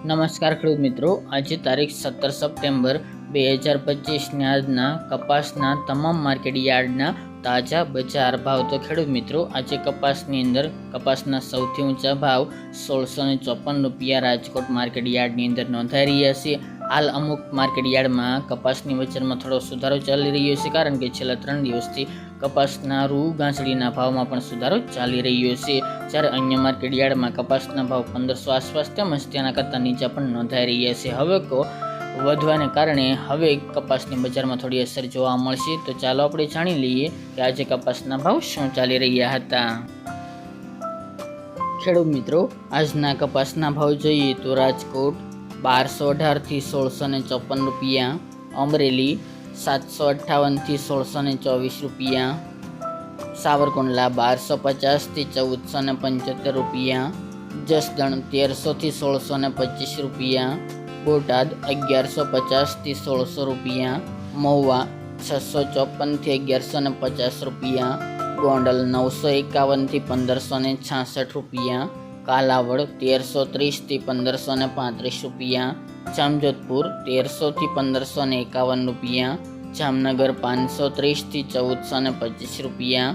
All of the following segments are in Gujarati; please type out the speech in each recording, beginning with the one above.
નમસ્કાર ખેડૂત મિત્રો, આજે તારીખ 17 સપ્ટેમ્બર 2025 આજના કપાસના તમામ માર્કેટ યાર્ડના તાજા બજાર ભાવ. તો ખેડૂત મિત્રો, આજે કપાસની અંદર કપાસના સૌથી ઊંચા ભાવ 1654 રૂપિયા રાજકોટ માર્કેટ યાર્ડની અંદર નોંધાઈ રહ્યા છે. હાલ અમુક માર્કેટ યાર્ડમાં કપાસની બજારમાં થોડો સુધારો ચાલી રહ્યો છે, કારણ કે છેલ્લા 3 દિવસથી કપાસના રૂ ગાંસડીના ભાવમાં પણ સુધારો ચાલી રહ્યો છે. જ્યારે અન્ય માર્કેટ યાર્ડમાં કપાસના ભાવ 1500 આસપાસ તેમજ તેના કરતાં નીચા પણ નોંધાઈ રહ્યા છે. હવે વધવાને કારણે હવે કપાસની બજારમાં થોડી અસર જોવા મળશે. તો ચાલો આપણે જાણી લઈએ કે આજે કપાસના ભાવ શું ચાલી રહ્યા હતા. ખેડૂત મિત્રો, આજના કપાસના ભાવ જોઈએ તો રાજકોટ 1218 થી 1654 રૂપિયા, અમરેલી 758 થી 1624 રૂપિયા, સાવરકુંડલા 1250 થી 1475 રૂપિયા, જસદણ 1300 થી 1625 રૂપિયા, બોટાદ 1150 થી 1600 રૂપિયા, મહુવા 654 થી 1150 રૂપિયા, ગોંડલ 951 થી 1566 રૂપિયા, કાલાવડ 1330 થી 1535 રૂપિયા, જામજોધપુર 1300 થી 1551 રૂપિયા, જામનગર 530 થી 1425 રૂપિયા,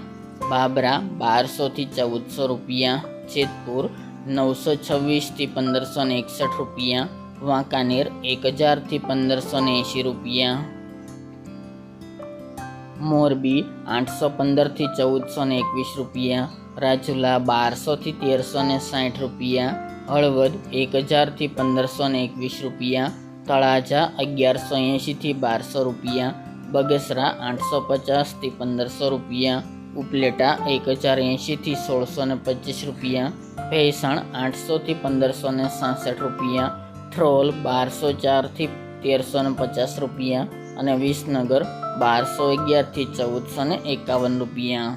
બાબરા 1200 થી 1400 રૂપિયા, જેતપુર 926 થી 1561 રૂપિયા, વાંકાનેર 1000 થી 1580 રૂપિયા, મોરબી 815 થી 1421 રૂપિયા, રાજુલા 1200 થી 1360 રૂપિયા, હળવદ 1000 થી 1521 રૂપિયા, તળાજા 1180 થી 1200 રૂપિયા, બગસરા 850 થી 1500 રૂપિયા, ઉપલેટા 1080 થી 1625 રૂપિયા, ભેસાણ 800 થી 1566 રૂપિયા, થ્રોલ 1204 થી 1350 રૂપિયા અને વિસનગર 1211 થી 1451 રૂપિયા.